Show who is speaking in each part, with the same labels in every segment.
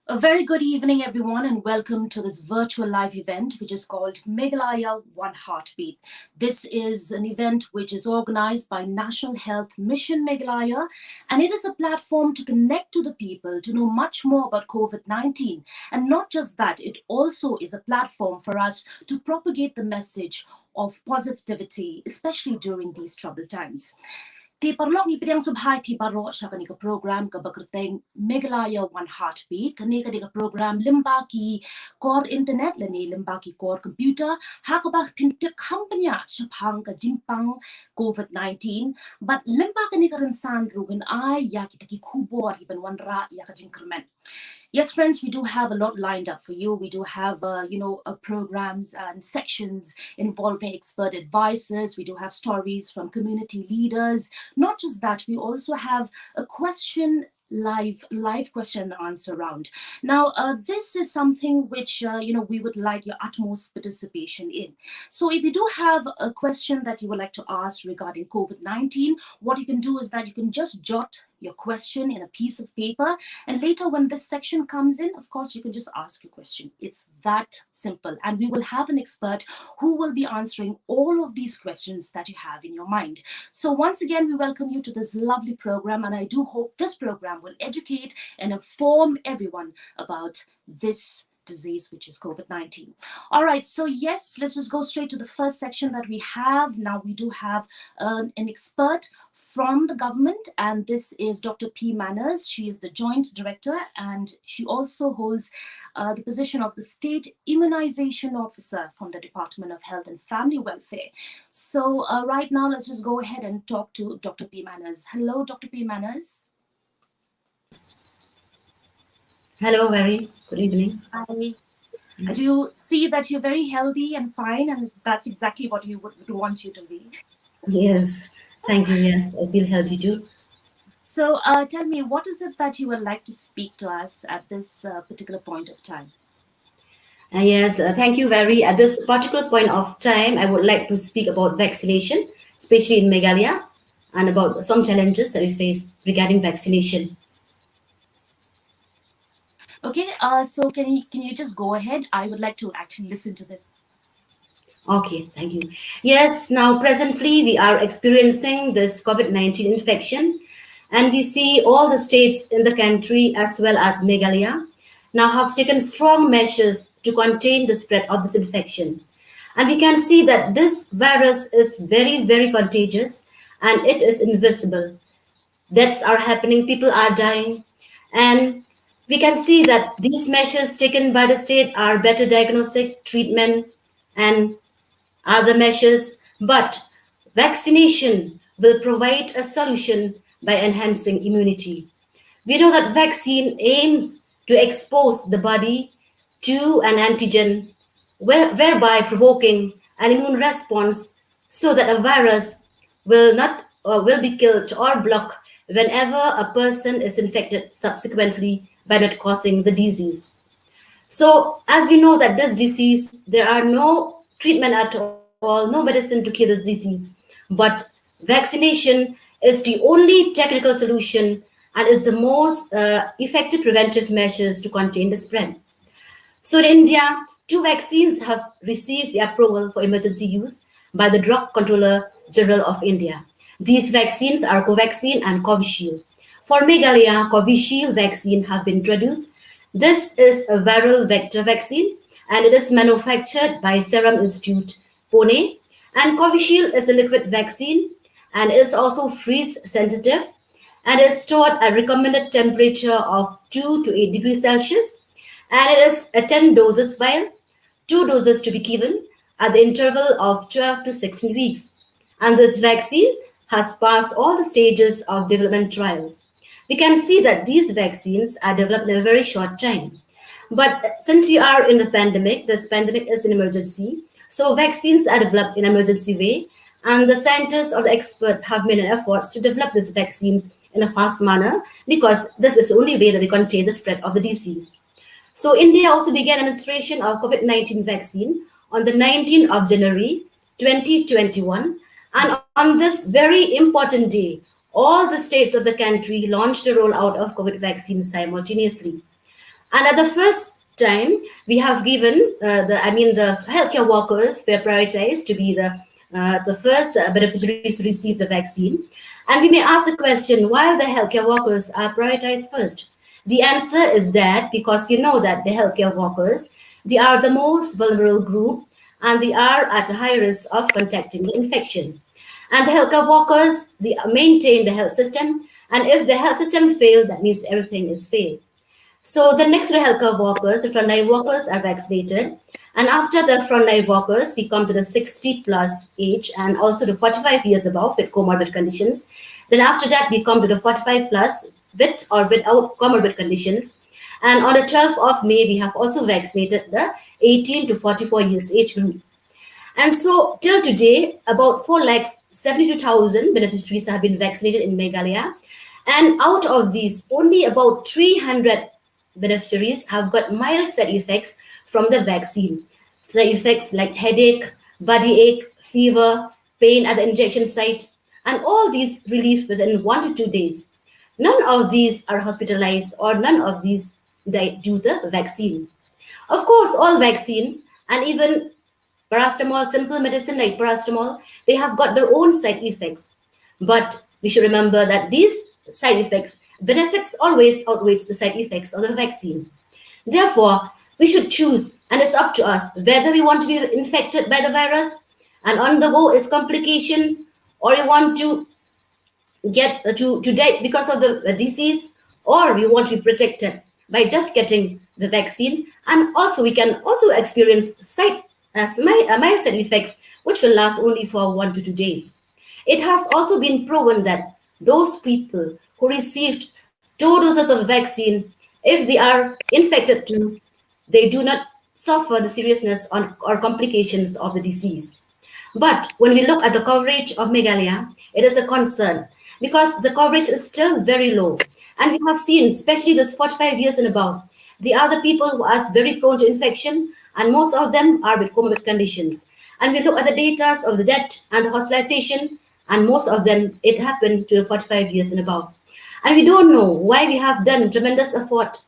Speaker 1: A very good evening, everyone, and welcome to this virtual live event, which is called Meghalaya One Heartbeat. This is an event which is organized by National Health Mission Meghalaya, and it is a platform to connect to the people to know much more about COVID-19. And not just that, it also is a platform for us to propagate the message of positivity, especially during these troubled times. Ti parlok ni pidang subhai pi baro siya kanika program ka bakrteng Meghalaya One Heartbeat kani ka program limba ki core internet lani limba ki core computer hakaba pintik kampanya siya pang ka jimpang COVID-19 but limba kani ka rinsan rugen ay ya kita ki kubor iban wanra ya ka jinkremen. Yes, friends, we do have a lot lined up for you. We do have, programs and sections involving expert advisors. We do have stories from community leaders. Not just that, we also have a live question and answer round. Now, this is something which, we would like your utmost participation in. So if you do have a question that you would like to ask regarding COVID-19, what you can do is that you can just jot your question in a piece of paper, and later when this section comes in, of course, you can just ask your question. It's that simple, and we will have an expert who will be answering all of these questions that you have in your mind. So once again, we welcome you to this lovely program, and I do hope this program will educate and inform everyone about this disease, which is COVID-19. All right, so yes, let's just go straight to the first section that we have. Now we do have an expert from the government, and this is Dr. P. Manners. She is the Joint Director, and she also holds the position of the State Immunization Officer from the Department of Health and Family Welfare. So right now, let's just go ahead and talk to Dr. P. Manners. Hello, Dr. P. Manners.
Speaker 2: Hello, very good evening.
Speaker 1: Hi. I do see that you're very healthy and fine, and that's exactly what we want you to be.
Speaker 2: Yes, thank you. Yes, I feel healthy too.
Speaker 1: So tell me, what is it that you would like to speak to us at this particular point of time?
Speaker 2: Yes, thank you, very. At this particular point of time, I would like to speak about vaccination, especially in Meghalaya, and about some challenges that we face regarding vaccination.
Speaker 1: Okay, so can you just go ahead? I would like to actually listen to this.
Speaker 2: Okay, thank you. Yes, now presently we are experiencing this COVID-19 infection, and we see all the states in the country as well as Meghalaya now have taken strong measures to contain the spread of this infection. And we can see that this virus is very, very contagious, and it is invisible. Deaths are happening, people are dying, and we can see that these measures taken by the state are better diagnostic, treatment, and other measures, but vaccination will provide a solution by enhancing immunity. We know that vaccine aims to expose the body to an antigen, whereby provoking an immune response so that a virus will be killed or blocked whenever a person is infected subsequently by not causing the disease. So as we know that this disease, there are no treatment at all, no medicine to cure this disease, but vaccination is the only technical solution and is the most effective preventive measures to contain the spread. So in India, 2 vaccines have received the approval for emergency use by the Drug Controller General of India. These vaccines are Covaxin and Covishield. For Meghalaya, Covishield vaccine have been introduced. This is a viral vector vaccine, and it is manufactured by Serum Institute, Pune. And Covishield is a liquid vaccine, and it is also freeze sensitive, and is stored at recommended temperature of 2 to 8 degrees Celsius. And it is a 10 doses vial, 2 doses to be given at the interval of 12 to 16 weeks. And this vaccine has passed all the stages of development trials. We can see that these vaccines are developed in a very short time. But since we are in the pandemic, this pandemic is an emergency, so vaccines are developed in an emergency way, and the scientists or the experts have made an effort to develop these vaccines in a fast manner, because this is the only way that we contain the spread of the disease. So India also began administration of COVID-19 vaccine on the 19th of January 2021, and on this very important day, all the states of the country launched the rollout of COVID vaccines simultaneously. And at the first time, we have given the healthcare workers were prioritized to be the first beneficiaries to receive the vaccine. And we may ask the question, why the healthcare workers are prioritized first? The answer is that because we know that the healthcare workers, they are the most vulnerable group and they are at a high risk of contacting the infection. And the healthcare workers, they maintain the health system. And if the health system fails, that means everything is failed. So the next to the healthcare workers, the frontline workers are vaccinated. And after the frontline workers, we come to the 60 plus age and also the 45 years above with comorbid conditions. Then after that, we come to the 45 plus with or without comorbid conditions. And on the 12th of May, we have also vaccinated the 18 to 44 years age group. And so till today, about 4,72,000 beneficiaries have been vaccinated in Meghalaya. And out of these, only about 300 beneficiaries have got mild side effects from the vaccine. Side effects like headache, body ache, fever, pain at the injection site, and all these relief within 1 to 2 days. None of these are hospitalized or none of these died due to the vaccine. Of course, all vaccines and even paracetamol, simple medicine like paracetamol, they have got their own side effects. But we should remember that these side effects, benefits always outweighs the side effects of the vaccine. Therefore, we should choose, and it's up to us whether we want to be infected by the virus and on the go is complications, or you want to get to die because of the disease, or we want to be protected by just getting the vaccine. And also we can also experience mild side effects which will last only for 1 to 2 days. It has also been proven that those people who received 2 doses of vaccine, if they are infected too, they do not suffer the seriousness or complications of the disease. But when we look at the coverage of Meghalaya, it is a concern because the coverage is still very low. And we have seen, especially those 45 years and above, they are the people who are very prone to infection, and most of them are with comorbid conditions. And we look at the data of the death and the hospitalization, and most of them, it happened to the 45 years and above. And we don't know why we have done tremendous effort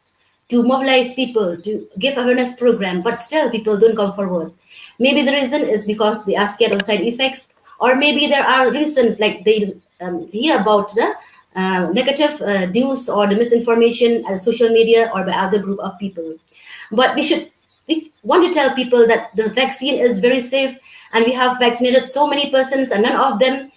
Speaker 2: to mobilize people, to give awareness program, but still people don't come forward. Maybe the reason is because they are scared of side effects, or maybe there are reasons like they hear about the negative news or the misinformation on social media or by other group of people. But we want to tell people that the vaccine is very safe, and we have vaccinated so many persons and none of them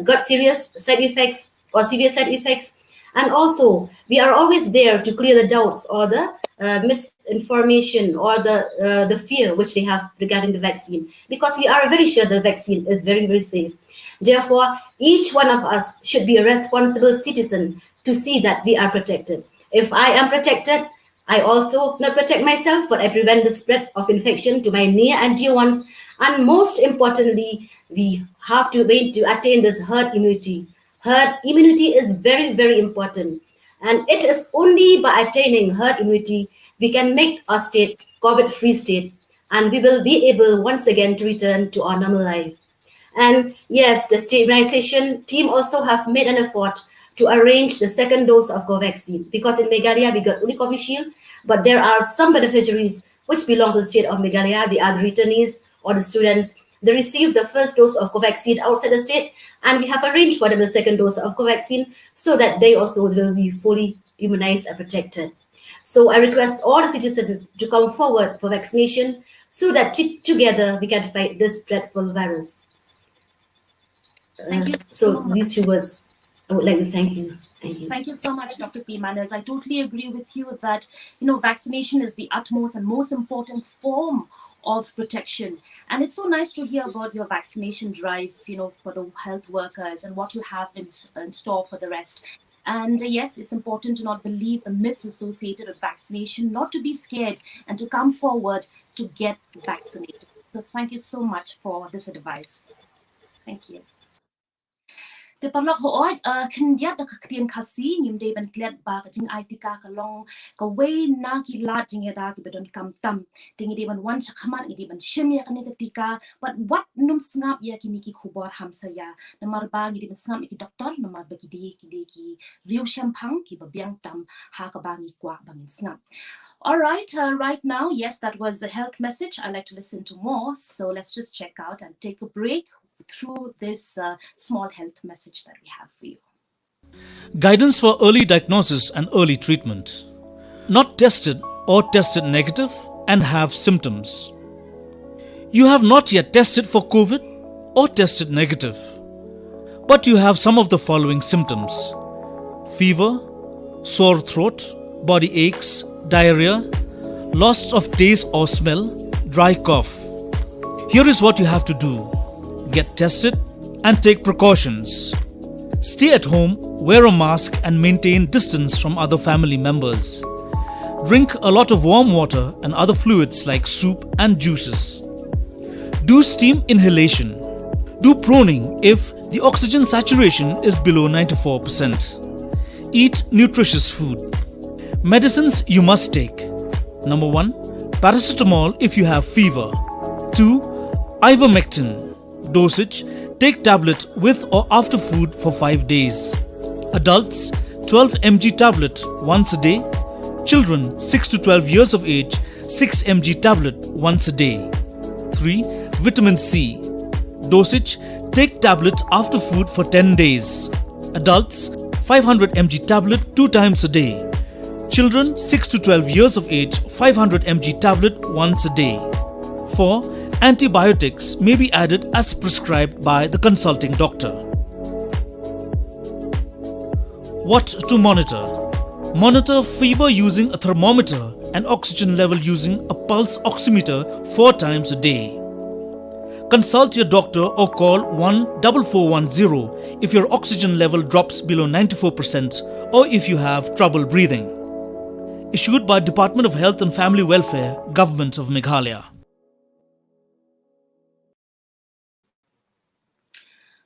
Speaker 2: got serious side effects or severe side effects. And also, we are always there to clear the doubts or the misinformation or the fear which they have regarding the vaccine, because we are very sure the vaccine is very, very safe. Therefore, each one of us should be a responsible citizen to see that we are protected. If I am protected, I also not protect myself, but I prevent the spread of infection to my near and dear ones. And most importantly, we have to wait to attain this herd immunity. Herd immunity is very, very important. And it is only by attaining herd immunity we can make our state COVID-free state, and we will be able once again to return to our normal life. And yes, the state immunization team also have made an effort to arrange the second dose of Covaxin, because in Meghalaya we got only Covishield, but there are some beneficiaries which belong to the state of Meghalaya, the other returnees or the students. They received the first dose of Covaxin outside the state, and we have arranged for them the second dose of Covaxin so that they also will be fully immunized and protected. So I request all the citizens to come forward for vaccination so that together we can fight this dreadful virus.
Speaker 1: Thank you
Speaker 2: So
Speaker 1: much.
Speaker 2: these two words, I would like to thank you. Thank you.
Speaker 1: Thank you so much, Dr. P. Manners. I totally agree with you that, vaccination is the utmost and most important form of protection. And it's so nice to hear about your vaccination drive, for the health workers and what you have in store for the rest. And yes, it's important to not believe the myths associated with vaccination, not to be scared, and to come forward to get vaccinated. So thank you so much for this advice. Thank you. Ke parlok ho oi kin ya da ktien khasi nim de ban klet ba ka jing IT ka long ka we na ki la jing ya da ki bedon kam tam tingi de ban wan chakhamat ngi de ban shim ya ka tika but what num snap ya ki niki khubor hamsa ya namar ba ngi de ban snap ki doctor namar ba ki de ki riu shampang ki ba biang tam ha ka ba ngi kwa bangin snap. All right, right now, yes, that was a health message. I like to listen to more. So let's just check out and take a break through this small health message that we have for you.
Speaker 3: Guidance for early diagnosis and early treatment. Not tested or tested negative and have symptoms. You have not yet tested for COVID or tested negative, but you have some of the following symptoms: fever, sore throat, body aches, diarrhea, loss of taste or smell, dry cough. Here is what you have to do. Get tested and take precautions. Stay at home, wear a mask and maintain distance from other family members. Drink a lot of warm water and other fluids like soup and juices. Do steam inhalation. Do proning if the oxygen saturation is below 94%. Eat nutritious food. Medicines you must take. Number 1. Paracetamol if you have fever. 2. Ivermectin. Dosage: take tablet with or after food for 5 days. Adults: 12 mg tablet once a day. Children 6 to 12 years of age, 6 mg tablet once a day. 3. Vitamin C. Dosage: take tablet after food for 10 days. Adults: 500 mg tablet 2 times a day. Children 6 to 12 years of age, 500 mg tablet once a day. 4. Antibiotics may be added as prescribed by the consulting doctor. What to monitor? Monitor fever using a thermometer and oxygen level using a pulse oximeter 4 times a day. Consult your doctor or call 14410 if your oxygen level drops below 94% or if you have trouble breathing. Issued by Department of Health and Family Welfare, Government of Meghalaya.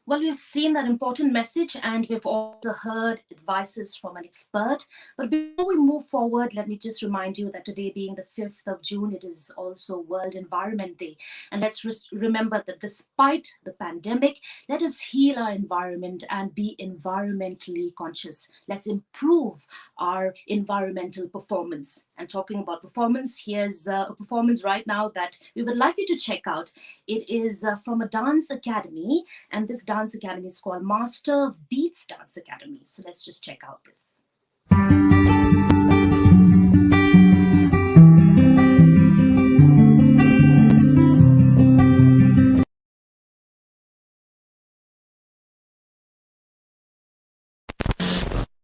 Speaker 1: Well, we've seen that important message and we've also heard advices from an expert. But before we move forward, let me just remind you that today being the 5th of June, it is also World Environment Day. And let's remember that despite the pandemic, let us heal our environment and be environmentally conscious. Let's improve our environmental performance. And talking about performance, here's a performance right now that we would like you to check out. It is from a dance academy, and this dance academy is called Master of Beats Dance Academy. So let's just check out this.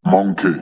Speaker 4: Monkey.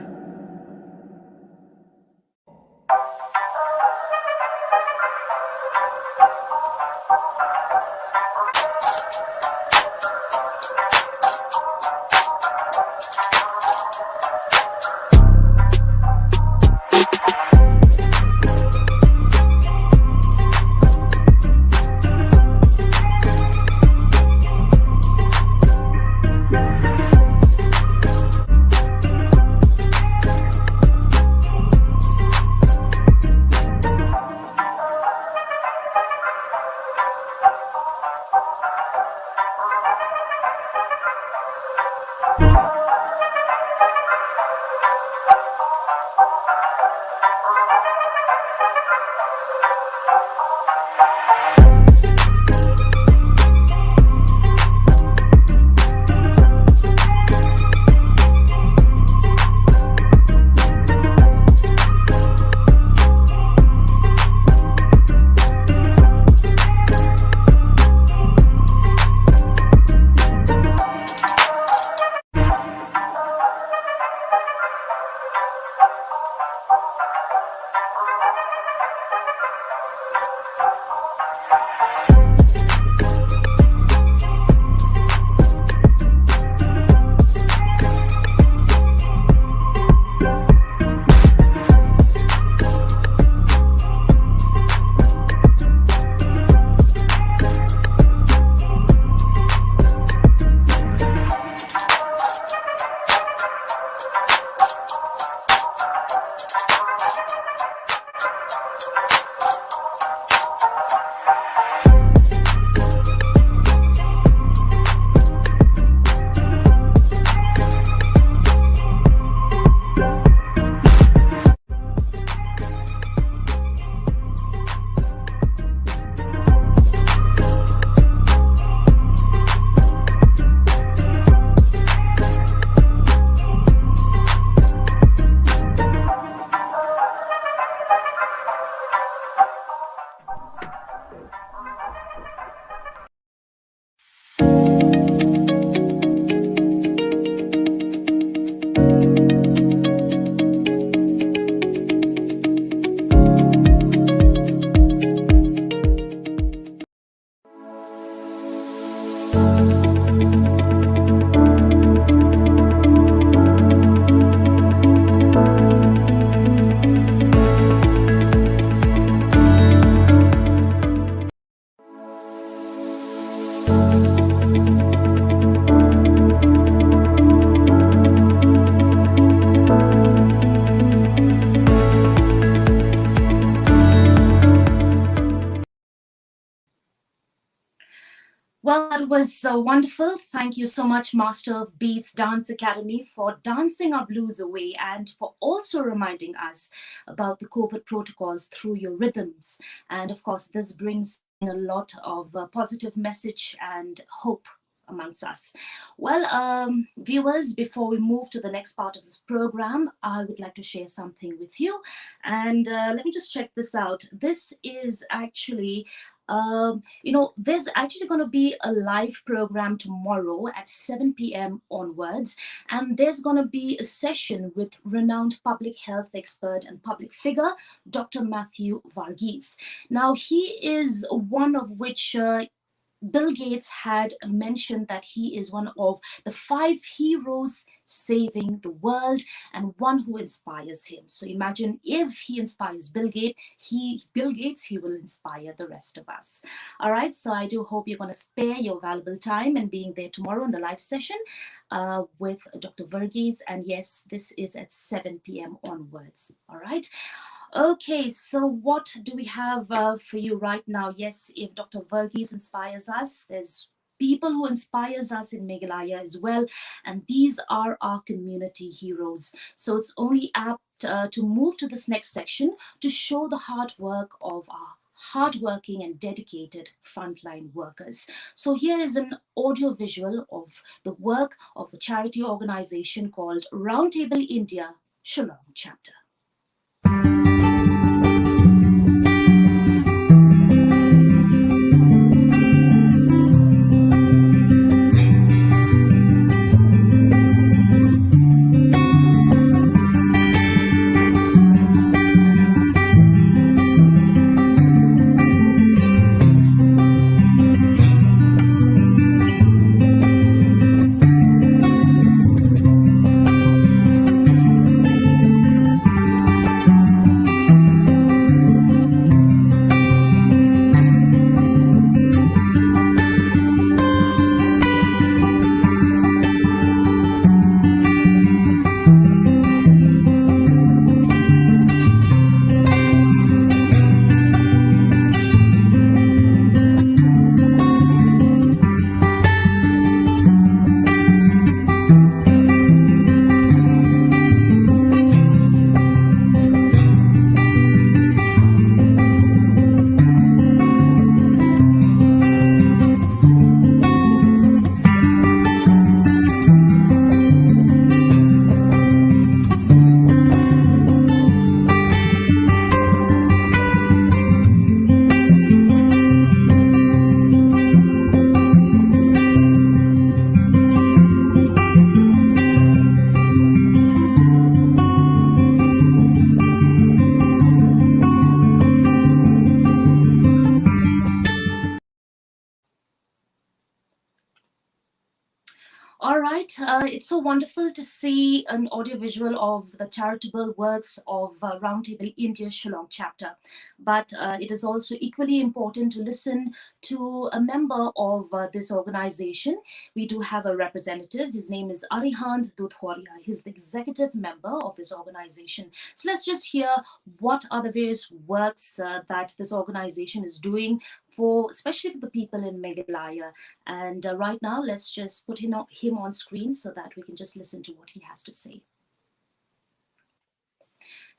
Speaker 1: was wonderful. Thank you so much, Master of Beats Dance Academy, for dancing our blues away and for also reminding us about the COVID protocols through your rhythms. And of course, this brings in a lot of positive message and hope amongst us. Well, viewers, before we move to the next part of this program, I would like to share something with you. And let me just check this out. This is actually there's actually going to be a live program tomorrow at 7 p.m. onwards, and there's going to be a session with renowned public health expert and public figure, Dr. Matthew Varghese. Now, he is one of which Bill Gates had mentioned that he is one of the 5 heroes saving the world and one who inspires him. So imagine if he inspires Bill Gates, he will inspire the rest of us. All right. So I do hope you're going to spare your valuable time and being there tomorrow in the live session with Dr. Varghese. And yes, this is at 7 p.m. onwards. All right. Okay, so what do we have for you right now? Yes, if Dr. Varghese inspires us, there's people who inspires us in Meghalaya as well, and these are our community heroes. So it's only apt to move to this next section to show the hard work of our hardworking and dedicated frontline workers. So here is an audio visual of the work of a charity organization called Roundtable India Shillong chapter. All right, it's so wonderful to see an audiovisual of the charitable works of Roundtable India Shillong chapter. But it is also equally important to listen to a member of this organization. We do have a representative. His name is Arihant Dudhoria. He's the executive member of this organization. So let's just hear what are the various works that this organization is doing for, especially for the people in Meghalaya. And right now, let's just put him on screen so that we can just listen to what he has to say.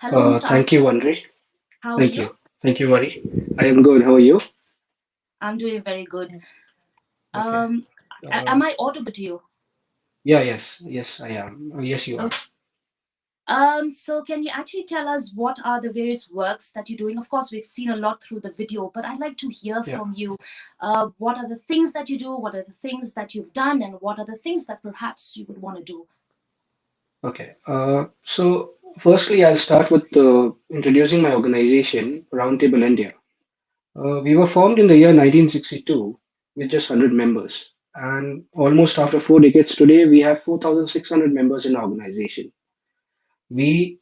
Speaker 1: Hello, Mr.
Speaker 4: Thank you,
Speaker 1: Arihant.
Speaker 4: Andre.
Speaker 1: How are
Speaker 4: Thank
Speaker 1: you?
Speaker 4: you. Thank you, Vari. I am good. How are you?
Speaker 1: I'm doing very good.
Speaker 4: Okay.
Speaker 1: Um,
Speaker 4: Uh,
Speaker 1: am I audible to you?
Speaker 4: yeah, yes, I am. Yes, you are.
Speaker 1: Okay. So can you actually tell us what are the various works that you're doing? Of course, we've seen a lot through the video, but I'd like to hear
Speaker 4: Yeah.
Speaker 1: from you. What are the things that you do? What are the things that you've done? And what are the things that perhaps you would want to do?
Speaker 4: Okay. So firstly, I'll start with introducing my organization, Roundtable India. We were formed in the year 1962 with just 100 members. And almost after 4 decades today, we have 4,600 members in our organization. We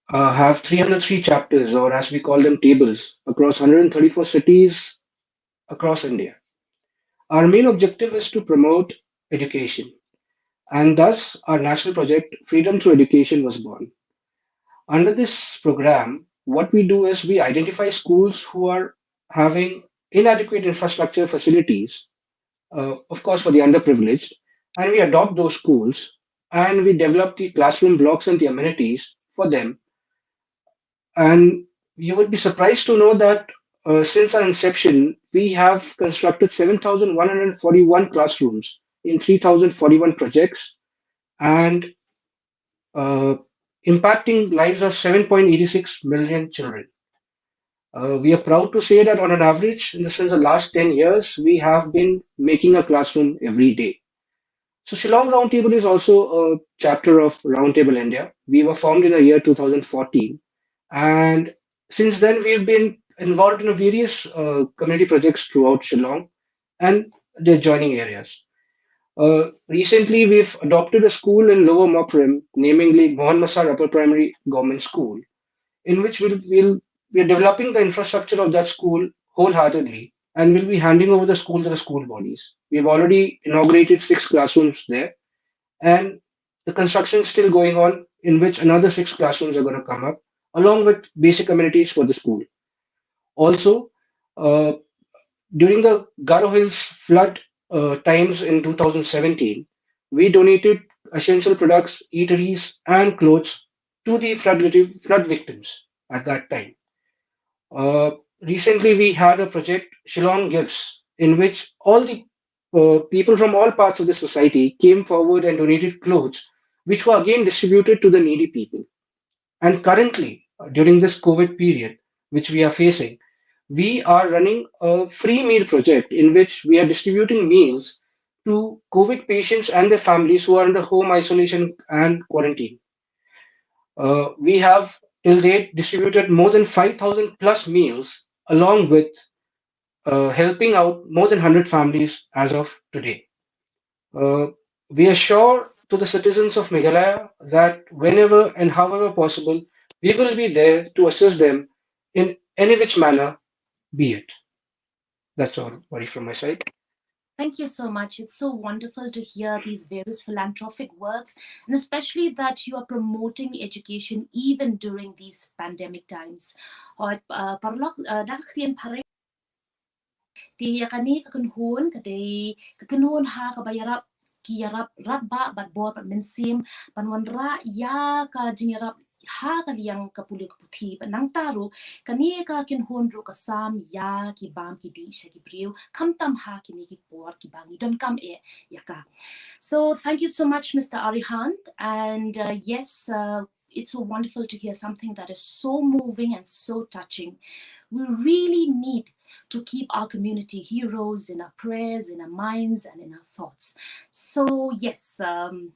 Speaker 4: have 303 chapters, or as we call them, tables, across 134 cities across India. Our main objective is to promote education, and thus our national project, Freedom Through Education, was born. Under this program, what we do is we identify schools who are having inadequate infrastructure facilities of course, for the underprivileged, and we adopt those schools and we develop the classroom blocks and the amenities for them. And you would be surprised to know that since our inception, we have constructed 7,141 classrooms in 3,041 projects and uh, impacting lives of 7.86 million children. We are proud to say that on an average, since the last 10 years, we have been making a classroom every day. So Shillong Roundtable is also a chapter of Roundtable India. We were formed in the year 2014, and since then we've been involved in various community projects throughout Shillong and the adjoining areas. Recently, we've adopted a school in Lower Moprim, namely Mohan Masar Upper Primary Government School, in which we're developing the infrastructure of that school wholeheartedly, and we'll be handing over the school to the school bodies. We've already inaugurated 6 classrooms there, and the construction is still going on, in which another 6 classrooms are going to come up, along with basic amenities for the school. Also, uh, during the Garo Hills flood times in 2017, we donated essential products, eateries, and clothes to the flood victims at that time. Recently, we had a project, Shillong Gives, in which all the people from all parts of the society came forward and donated clothes, which were again distributed to the needy people. And currently, during this COVID period, which we are facing, we are running a free meal project in which we are distributing meals to COVID patients and their families who are under home isolation and quarantine. We have till date distributed more than 5,000 plus meals, along with helping out more than 100 families as of today. Uh, we assure to the citizens of Meghalaya that whenever and however possible, we will be there to assist them in any which manner be it. That's all, Wari, from my side.
Speaker 1: Thank you so much. It's so wonderful to hear these various philanthropic works, and especially that you are promoting education even during these pandemic times. Or parlok dakaktian pare ti yakani kakunhun kadai kakunhun ha kabayarap kiyarap ratba bat bor pat mensim panwanra ya ka jinyarap ha kaliyang kapuli kaputhi panang taru kani ka kinhun ru kasam ya ki bam ki di sha ki priu kamtam ha kini ki por ki bangi don kam yaka. So thank you so much, Mr. Arihant. And yes, it's so wonderful to hear something that is so moving and so touching. We really need to keep our community heroes in our prayers, in our minds, and in our thoughts. So yes,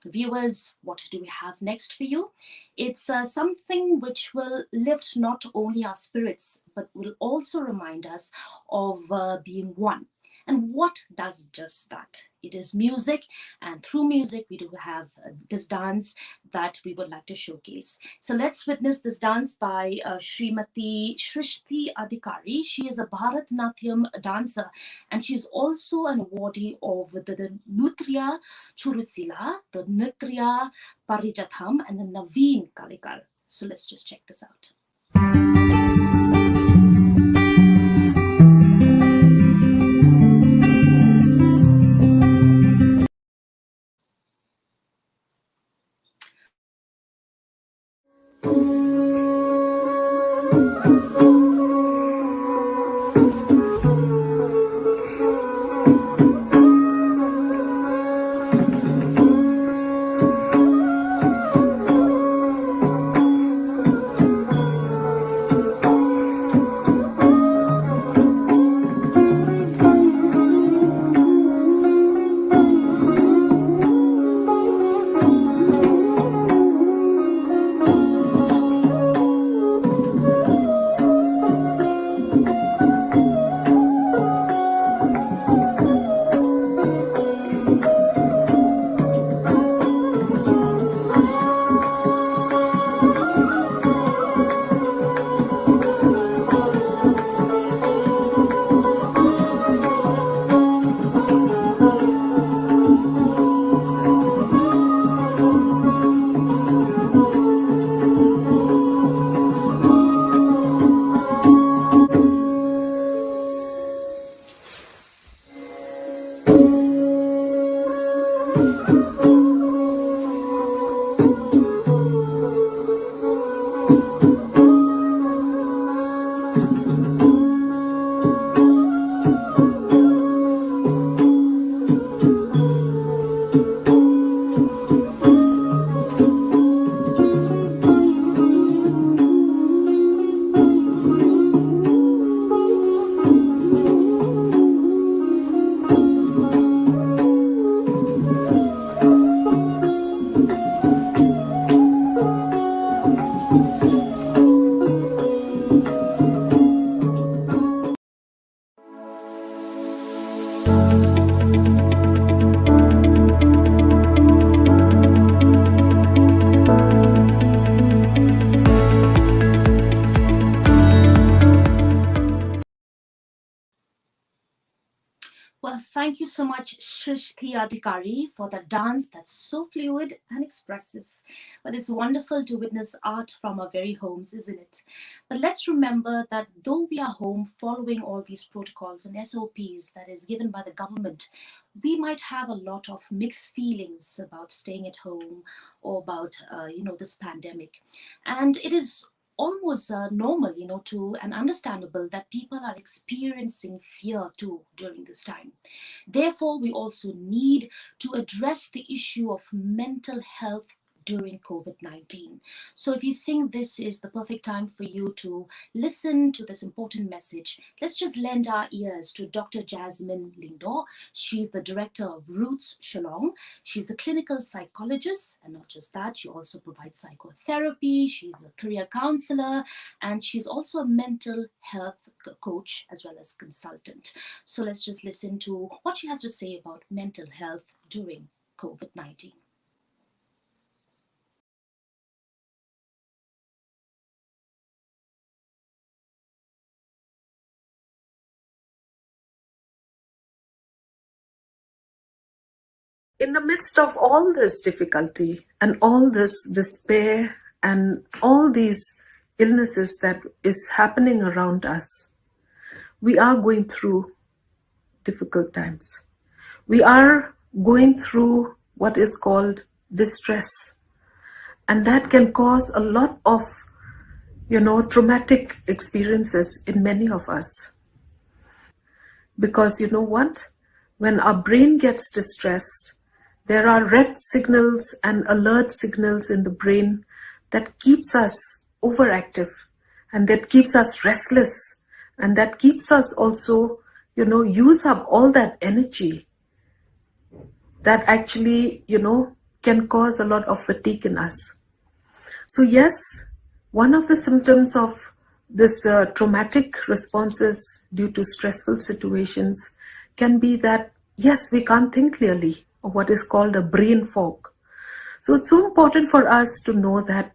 Speaker 1: viewers, what do we have next for you? It's something which will lift not only our spirits, but will also remind us of being one. And what does just that? It is music, and through music, we do have this dance that we would like to showcase. So let's witness this dance by Srimati Shrishti Adhikari. She is a Bharatanatyam dancer, and she's also an awardee of the Nutria Churusila, the Nutria Parijatham, and the Naveen Kalikar. So let's just check this out. Thank you so much, Shrishti Adhikari, for that dance that's so fluid and expressive. But it's wonderful to witness art from our very homes, isn't it? But let's remember that though we are home following all these protocols and SOPs that is given by the government, we might have a lot of mixed feelings about staying at home or about, this pandemic. And it is almost normal, to and understandable that people are experiencing fear too during this time. Therefore, we also need to address the issue of mental health during COVID 19. So, if you think this is the perfect time for you to listen to this important message, let's just lend our ears to Dr. Jasmine Lingdo. She's the director of Roots Shillong. She's a clinical psychologist, and not just that, she also provides psychotherapy. She's a career counselor, and she's also a mental health coach as well as consultant. So let's just listen to what she has to say about mental health during COVID 19.
Speaker 5: In the midst of all this difficulty and all this despair and all these illnesses that is happening around us, we are going through difficult times. We are going through what is called distress, and that can cause a lot of traumatic experiences in many of us. Because you know what? When our brain gets distressed, there are red signals and alert signals in the brain that keeps us overactive and that keeps us restless and that keeps us also, use up all that energy that actually, can cause a lot of fatigue in us. So yes, one of the symptoms of this traumatic responses due to stressful situations can be that, yes, we can't think clearly, or what is called a brain fog. So it's so important for us to know that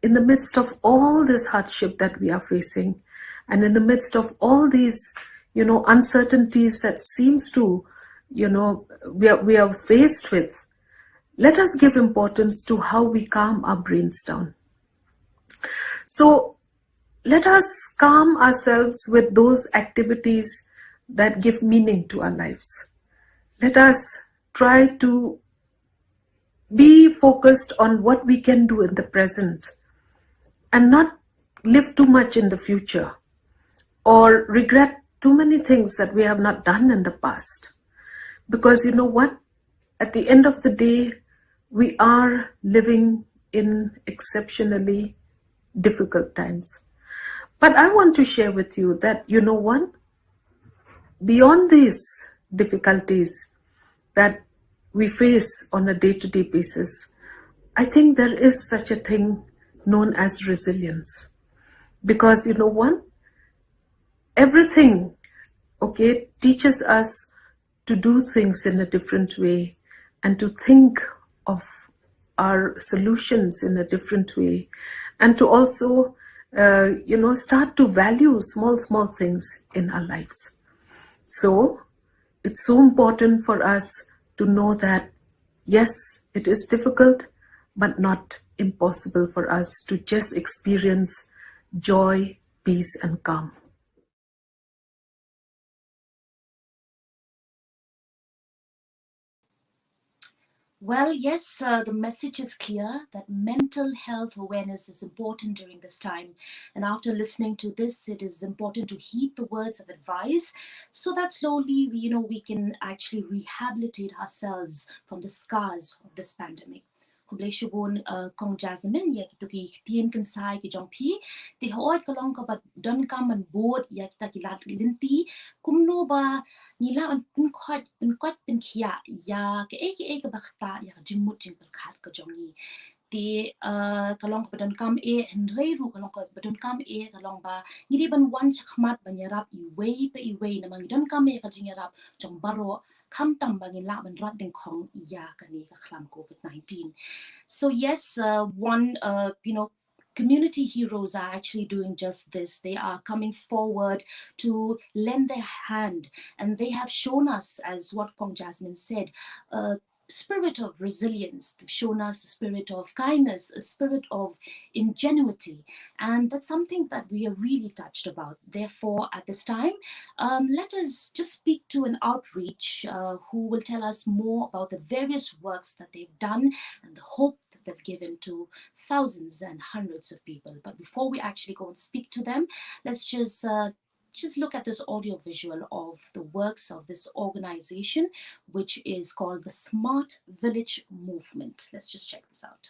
Speaker 5: in the midst of all this hardship that we are facing, and in the midst of all these, uncertainties that seems to, we are faced with, let us give importance to how we calm our brains down. So let us calm ourselves with those activities that give meaning to our lives. Let us try to be focused on what we can do in the present and not live too much in the future or regret too many things that we have not done in the past. Because you know what? At the end of the day, we are living in exceptionally difficult times. But I want to share with you that, you know what? Beyond these difficulties that we face on a day-to-day basis, I think there is such a thing known as resilience. Because you know what? Everything, teaches us to do things in a different way and to think of our solutions in a different way and to also, start to value small things in our lives. So it's so important for us to know that, yes, it is difficult, but not impossible for us to just experience joy, peace, and calm.
Speaker 1: Well, yes, the message is clear that mental health awareness is important during this time. And after listening to this, it is important to heed the words of advice so that slowly we can actually rehabilitate ourselves from the scars of this pandemic. Kubleshubun kong Jasmine ya kitu ki tien kan sai ki jong pi ti hoat kalong ka ba don kam man board ya kita ki lat linti kumno ba nila anเป็นขยะยาke eke bakta ya jimut jing perkhat ka jongi ti kalong ka badon kam e henrei ru kalong ka badon kam e kalong ba ngidi ban wan chakmat banyarap i wei na mang don kam e ka jingarap jong baro kam tam bangin la ban rat ding khong ya ka ni ka khlam covid 19. So yes, one community heroes are actually doing just this. They are coming forward to lend their hand, and they have shown us, as what Kong Jasmine said, a spirit of resilience. They've shown us a spirit of kindness, a spirit of ingenuity, and that's something that we are really touched about. Therefore, at this time, let us just speak to an outreach who will tell us more about the various works that they've done and the hope that they've given to thousands and hundreds of people. But before we actually go and speak to them, let's just look at this audio visual of the works of this organization, which is called the Smart Village Movement. Let's just check this out.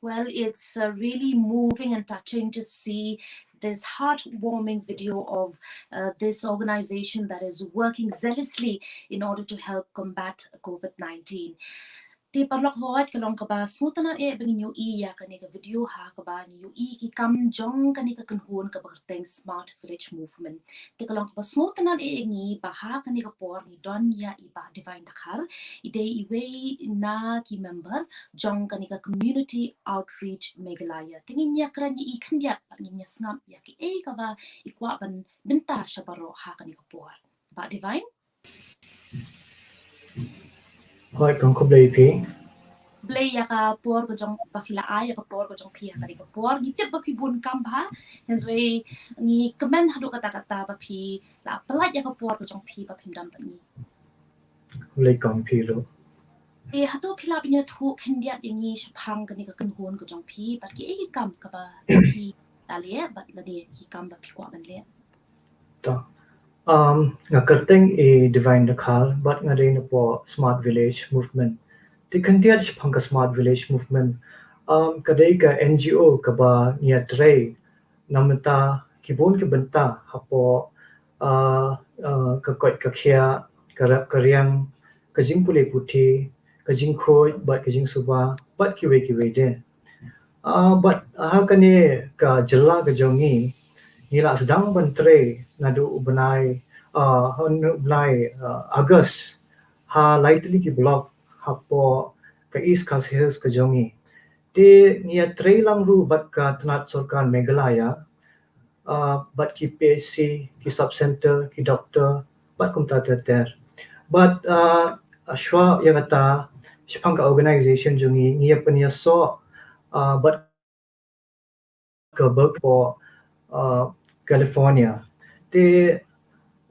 Speaker 1: Well, it's really moving and touching to see this heartwarming video of this organization that is working zealously in order to help combat COVID-19. Ti parlok hoat kalong kaba sutana bangin yo iya kani ka video ha kaba ni yo ki kam jong kani ka kanhun ka barteng Smart Village Movement. Ti kalong kaba sutana ngi baha kani ka por ni don ya iba divine dakar ide iwe na ki member jong kani ka community outreach Meghalaya. Tingin ya kran ni ikan ya ngin ya snap ya ki kaba ikwa ban benta shabaro ha kani ka por. Ba divine
Speaker 6: Hỏi con có blây phí.
Speaker 1: Blay ya ka por ko jong pafila ay ka por ko jong pia ka ka por ni tip pa pi bun kam ba henry ni kamen hadu kata kata pa pi la palat ya ka por ko jong pi pa pim dam pa ni
Speaker 6: Blây con phí rồi.
Speaker 1: e hatu pila pinya thu khendiat yangi shapang ka ni ka kan hon ko jong pi pa ki e kam ka ba pi la le bat la de ki kam ba pi kwa ban le
Speaker 6: Đó. Nga kerteng divine dakal but nga rin po Smart Village Movement. Ti kandiat pangka Smart Village Movement. Kadai ka NGO ka ba niya tray namenta kibun ke benta hapo kakot kakia karyang kajing pule putih kajing khoi bat kajing suba bat kiwe de but hakane ka jella ka jongi nila sedang bentre nadu benai benai August ha lightly ki block hapo ka East Coast Hills ka jongi ti nia trailang ru bat ka tanat sorkan Meghalaya bat ki PHC ki sub center ki doctor bat kum ta ter but ashwa ya kata shpang ka organization jungi ngia penia so bat ka bak po California te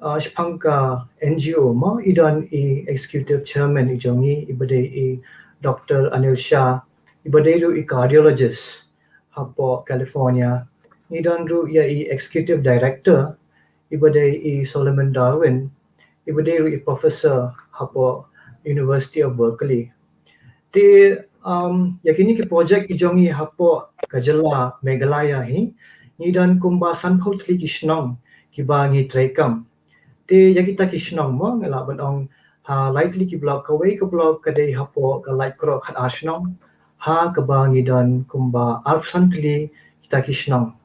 Speaker 6: shpangka NGO mo idan I executive chairman I jongi ibade I Dr. Anil Shah ibade ru I cardiologist hapo California idan ru ya I executive director ibade I Solomon Darwin ibade ru I professor hapo University of Berkeley te yakini ki project ki jongi hapo kajala Meghalaya hi nidan kumba sanpho thli ki shnong ki ba ngi traikam te yakita ki shnong mo ngala ban ong ha likely ki blog ka way ka blog ka dei hapo ka like kro khat ashnong ha ka ba ngi dan kumba arsan thli kita ki shnong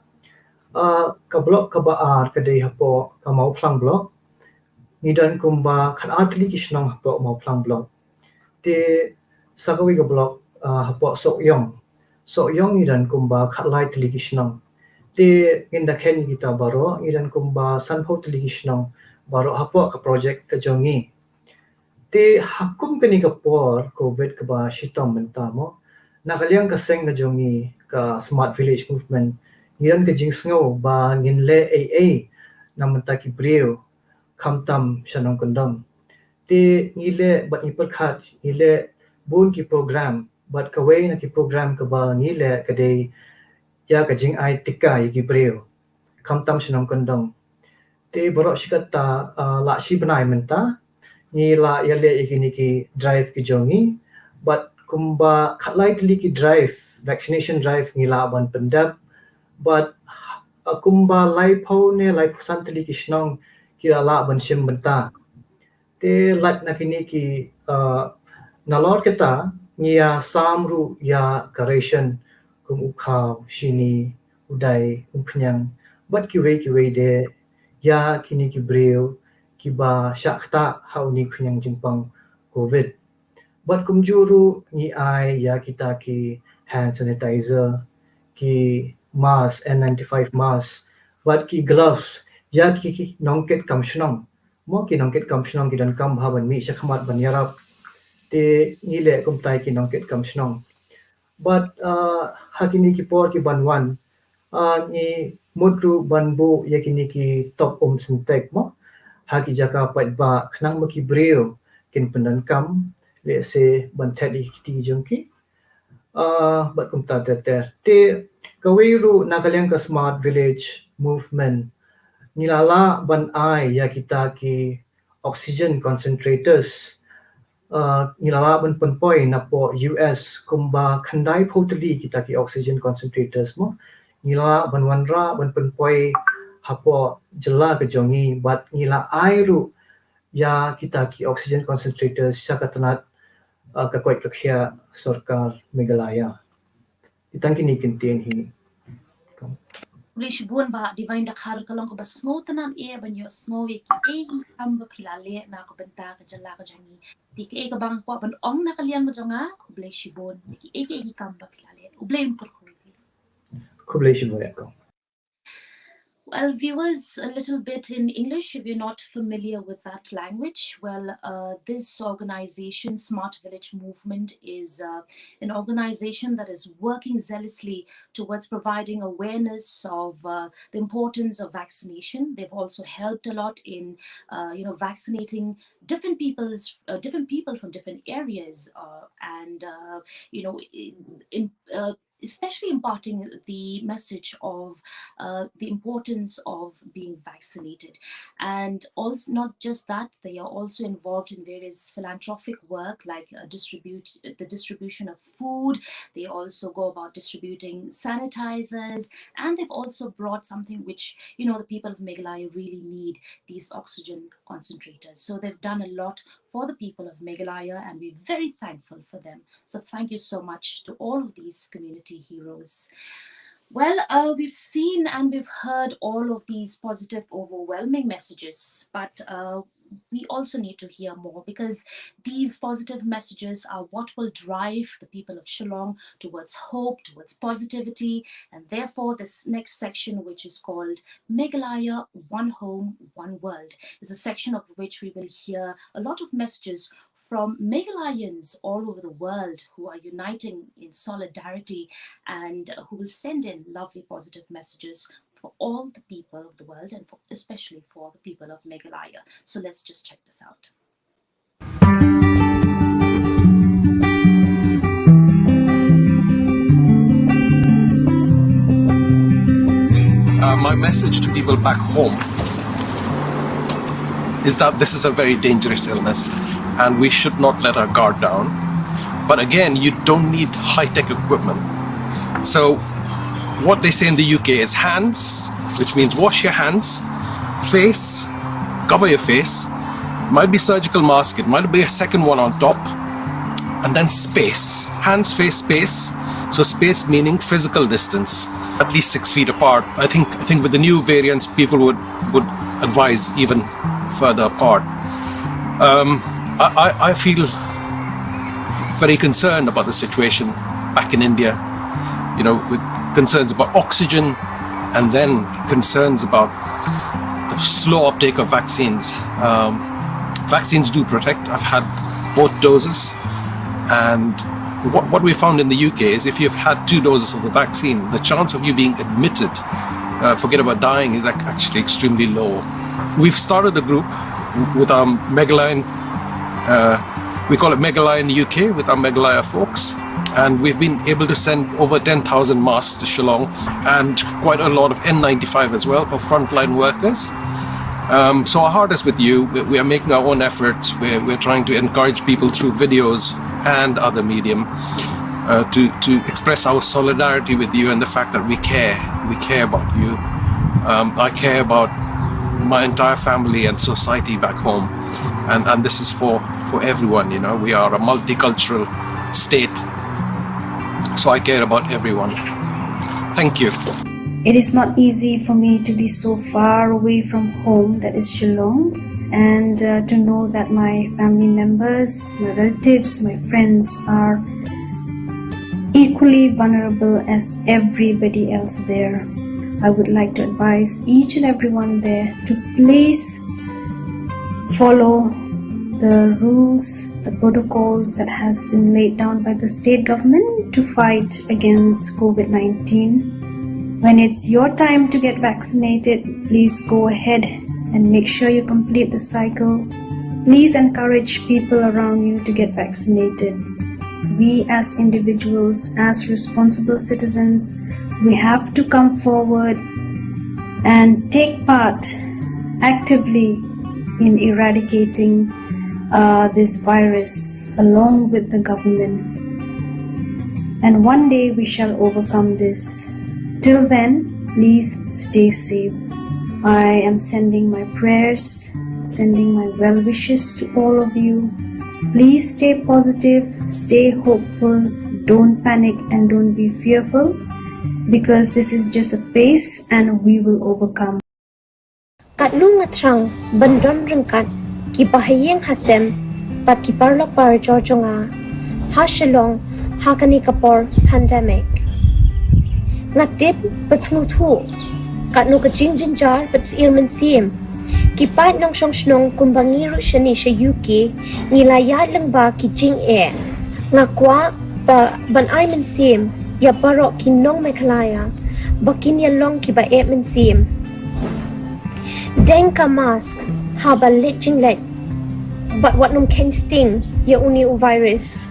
Speaker 6: ka blog ka ba ar ka dei hapo ka mau plang blog nidan kumba khat atli ki shnong hapo mau plang blog te sakawi ka blog hapo sok yong idan kumba khatlai tili kishnang te inda ken kita baro idan kumba sanpho tili kishnang baro hapo ka project ka jongi te hakum kani ka por covid ka ba shitom menta mo nakalyang ka seng na jongi ka smart village movement idan ka jingsngo ba nginle aa namenta ki brio kamtam shanong kondong te ngile bat ipakhat ngile bun ki program bat kaway na ki program ka ba ngile kadai ya ka jing ai tika yi ki breo kamtam shinong kondong te borok shikata la shi banai menta ni la yale ikini ki drive ki jongi but kumba khatlai tli ki drive vaccination drive ngila ban pendap but kumba lai pho ne lai phusan tli ki shnong ki la ban shim benta te lat na kini ki nalor kita ngia samru ya karation kum ukhaw shini udai umpnyang bat ki we de ya kini ki breu ki ba shakta hauni khunyang jingpang covid bat kum juru ni ai ya kita ki hand sanitizer ki mask N95 mask bat ki gloves ya ki nongket kamshnong mo ki nongket kamshnong ki dan kam bhaban mi shakhamat ban yarap te ngile kum tai ki nongket kamshnong but hakini ki por ki banwan ni mudru banbu yakini ki top sintek mo haki jaka pat ba khnang mo ki breo kin pendan kam le se ban thadi ki jongki bat kum ta te kawiru nakalyang ka smart village movement nilala ban ai ya kita ki oxygen concentrators nilala ban penpoi na po US kumba khandai photali kita ki oxygen concentrators mo nilala ban wanra ban penpoi hapo jela ke jongi bat nila airu ya kita ki oxygen concentrators sakatanat kakwai kakhya sarkar Meghalaya itang kini kintin hi
Speaker 1: Blish buon ba divine da khar kalong ko ba snow tanan e ban yo snow e ki e ki amba pilale na ko benta ka jala ka jangi ti ke ka bang ko ban ong na kaliang ko jonga ko blish buon ki e ki kamba pilale u blame por ko
Speaker 6: kublation mo ko
Speaker 1: Well, viewers, a little bit in English if you're not familiar with that language. Well, this organization, Smart Village Movement, is an organization that is working zealously towards providing awareness of the importance of vaccination. They've also helped a lot in, vaccinating different people from different areas, and in especially imparting the message of the importance of being vaccinated. And also, not just that, they are also involved in various philanthropic work like the distribution of food. They also go about distributing sanitizers, and they've also brought something which, the people of Meghalaya really need, these oxygen concentrators. So they've done a lot for the people of Meghalaya, and we're very thankful for them. So thank you so much to all of these community heroes. Well, we've seen and we've heard all of these positive, overwhelming messages, but we also need to hear more, because these positive messages are what will drive the people of Shillong towards hope, towards positivity. And therefore, this next section, which is called Meghalaya, One Home, One World, is a section of which we will hear a lot of messages from Meghalayans all over the world who are uniting in solidarity and who will send in lovely positive messages for all the people of the world, and especially for the people of Meghalaya. So let's just check this out.
Speaker 7: My message to people back home is that this is a very dangerous illness and we should not let our guard down. But again, you don't need high-tech equipment. So what they say in the UK is hands, which means wash your hands, face, cover your face, might be surgical mask, it might be a second one on top, and then space, hands, face, space. So space meaning physical distance, at least 6 feet apart. I think with the new variants, people would advise even further apart. I feel very concerned about the situation back in India, with concerns about oxygen and then concerns about the slow uptake of vaccines. Vaccines do protect. I've had both doses, and what we found in the UK is if you've had 2 doses of the vaccine, the chance of you being admitted, forget about dying, is actually extremely low. We've started a group with our Meghalayan, we call it Meghalaya in the UK, with our Meghalaya folks, and we've been able to send over 10,000 masks to Shillong and quite a lot of N95 as well for frontline workers. So our heart is with you. We are making our own efforts. We're trying to encourage people through videos and other medium to express our solidarity with you and the fact that we care. We care about you. I care about my entire family and society back home. And this is for everyone, We are a multicultural state. So I care about everyone. Thank you.
Speaker 8: It is not easy for me to be so far away from home, that is Shillong, and to know that my family members, my relatives, my friends are equally vulnerable as everybody else there. I would like to advise each and everyone there to please follow the rules, the protocols that has been laid down by the state government to fight against COVID-19. When it's your time to get vaccinated, please go ahead and make sure you complete the cycle. Please encourage people around you to get vaccinated. We as individuals, as responsible citizens, we have to come forward and take part actively in eradicating this virus along with the government. And one day we shall overcome this. Till then, please stay safe. I am sending my prayers, sending my well wishes to all of you. Please stay positive, stay hopeful, don't panic and don't be fearful, because this is just a phase and we will overcome.
Speaker 9: Kat lu ngatrang bandron rengkat ki bahayeng hasem pat ki parlok par jorjonga ha Shillong ha kani kapor pandemic ngatip pats ngutu kat nu kaching jinjar pats ilmen sim ki pat nong shong shnong kumbangiru shani sha UK nilaya lang ba ki jing ngakwa ba ban ai men sim ya barok ki nong Meghalaya bakin ya long ki ba men sim Deng ka mask haba lit let but what num ken sting ya uni u virus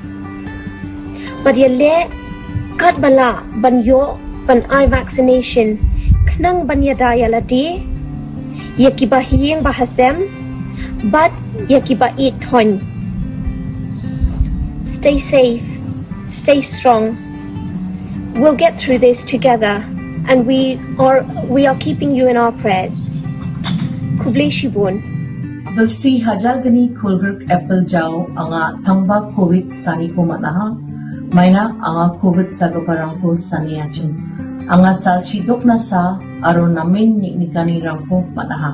Speaker 9: but ya le Kat bala ban yo ban eye vaccination knang ban yadaya lati yakiba hiyeng bahasem but yakiba eat ton. Stay safe, stay strong. We'll get through this together, and we are keeping you in our prayers. Kublai Shibun.
Speaker 10: Balsi hajalgani kulgurk apple jao anga thangba covid sani ko manaha maina anga covid sagaparangko sani achum anga salchi dokna sa aro namin nikani rangko manaha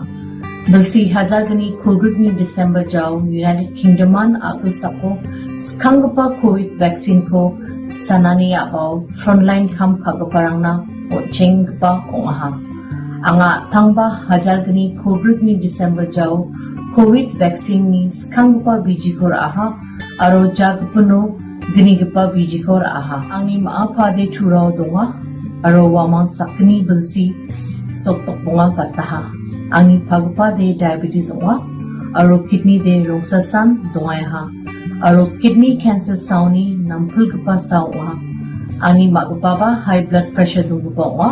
Speaker 10: balsi hajalgani kulgurk ni December jao United Kingdom an akul sako skangpa covid vaccine ko sanani abao frontline kam kagaparangna o chengpa ongaha anga thangba hajalgani kulgurk ni December jao COVID vaccine ni skangpa bijikor aha aro jagpuno ginigpa bijikor aha angi maapade thurao donga aro waman sakni bilsi soktok bonga kataha angi phagpa de diabetes onga aro kidney de rongsasan donga ha aro kidney cancer sauni nampul gpa sawa angi magpa ba high blood pressure dungpa onga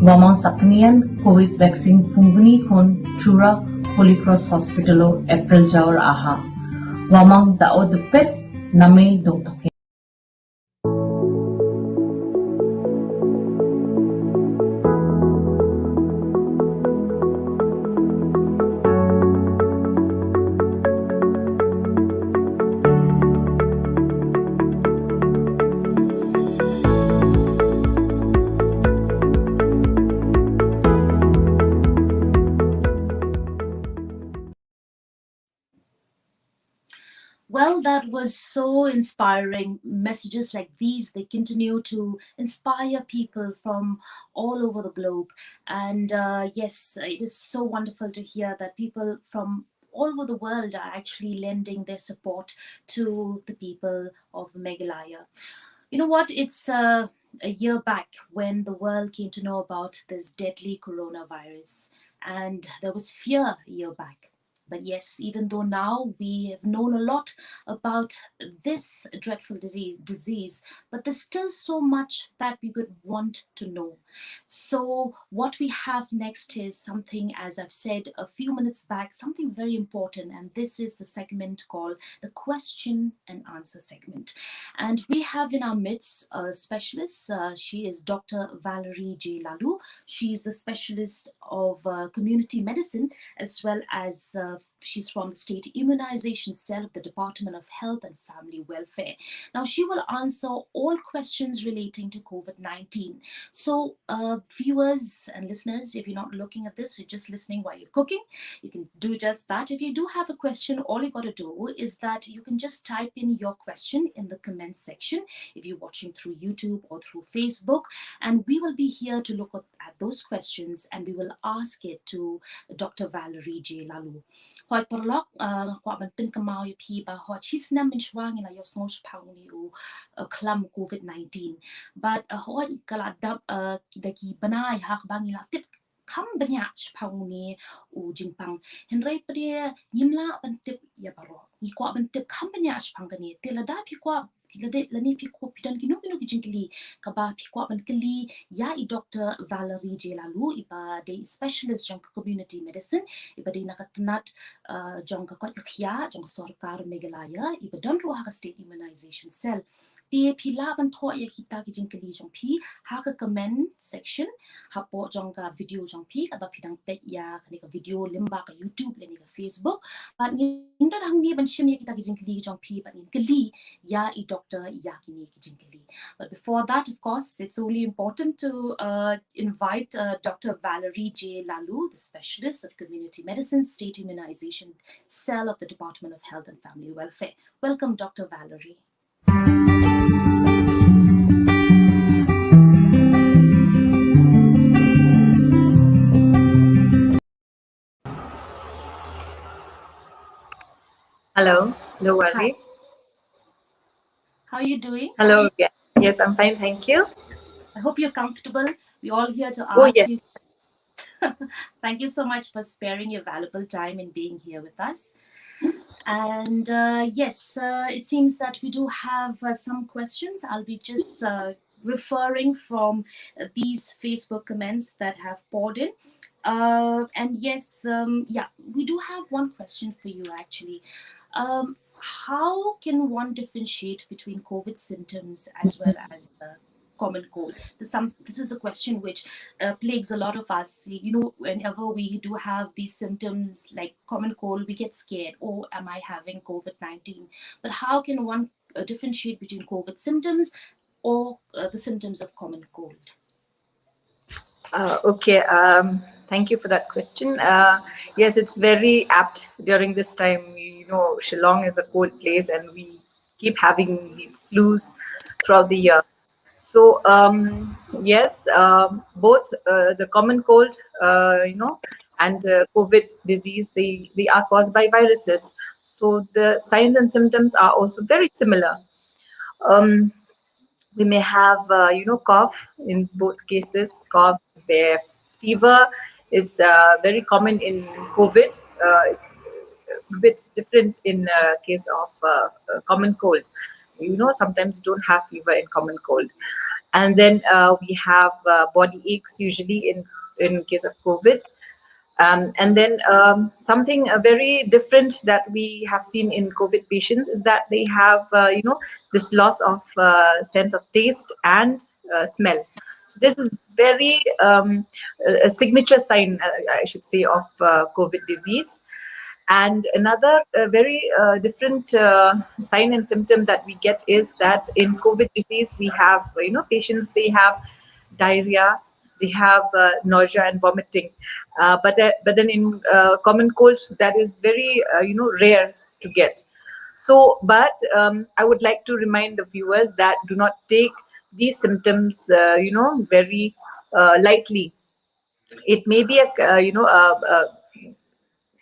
Speaker 10: waman saknian COVID vaccine punguni kon thura Holy Cross Hospital April Jaur aha. Wamang dao dupet name doktoke.
Speaker 1: Well, that was so inspiring. Messages like these, they continue to inspire people from all over the globe. And yes, it is so wonderful to hear that people from all over the world are actually lending their support to the people of Meghalaya. You know what? It's a year back when the world came to know about this deadly coronavirus, and there was fear a year back. But yes, even though now we have known a lot about this dreadful disease, but there's still so much that we would want to know. So what we have next is something, as I've said a few minutes back, something very important, and this is the segment called the question and answer segment. And we have in our midst a specialist. She is Dr. Valerie J. Lalu. She's the specialist of community medicine, as well as she's from the State Immunization Cell of the Department of Health and Family Welfare. Now, she will answer all questions relating to COVID-19. So, viewers and listeners, if you're not looking at this, you're just listening while you're cooking, you can do just that. If you do have a question, all you got to do is that you can just type in your question in the comments section if you're watching through YouTube or through Facebook, and we will be here to look at those questions and we will ask it to Dr. Valerie J. Lalu. Hoi porlok kwa ban pin kamau ya pi ba ho chisna min shwang ila yo snol shpang ni u klam COVID-19, but ho kala dab daki banai hak bang ila tip kam banyak shpang ni u jingpang henry pade nimla ban tip ya baro ni kwa ban tip kam banyak shpang ni telada pi kwa lani pi ko pidan kinu kijingli kaba pi ko ban kali ya I Dr. Valerie J. Lalu iba de specialist jong community medicine iba de nakatanat jong ka kya jong sorkar Meghalaya iba don ro ha state immunization cell ti pi laban tho ya kita kijingli jong pi ha ka comment section ha po jong ka video jong pi aba pidang pet ya kani ka video limba ka YouTube le ni ka Facebook but ni inda hang ni ban shim ya kita kijingli jong pi but ni kali ya I Dr. Yakini Kijinkali. But before that, of course, it's only important to invite Dr. Valerie J. Lalu, the specialist of community medicine, state immunization cell of the Department of Health and Family Welfare. Welcome, Dr. Valerie.
Speaker 11: Hello, Valerie.
Speaker 1: Hi. How are you doing?
Speaker 11: Hello. Yeah. Yes, I'm fine. Thank you.
Speaker 1: I hope you're comfortable. We're all here to ask you. Thank you so much for sparing your valuable time and being here with us. And yes, it seems that we do have some questions. I'll be just referring from these Facebook comments that have poured in. And yes, yeah, we do have one question for you actually. How can one differentiate between COVID symptoms as well as common cold? This is a question which plagues a lot of us. You know, whenever we do have these symptoms like common cold, we get scared. Oh, am I having COVID-19? But how can one differentiate between COVID symptoms or the symptoms of common cold?
Speaker 11: Okay, thank you for that question. Yes, it's very apt during this time. You know, Shillong is a cold place, and we keep having these flus throughout the year. So, yes, both the common cold, and COVID disease, they are caused by viruses. So the signs and symptoms are also very similar. Um, we may have cough in both cases. Cough is there. Fever, it's very common in COVID. It's a bit different in case of common cold. Sometimes you don't have fever in common cold. And then we have body aches usually in case of COVID. And then something very different that we have seen in COVID patients is that they have, this loss of sense of taste and smell. So this is very a signature sign, I should say, of COVID disease. And another very different sign and symptom that we get is that in COVID disease, we have, patients, they have diarrhea, they have nausea and vomiting. But then in common cold, that is very, rare to get. So, but I would like to remind the viewers that do not take these symptoms, very lightly. It may be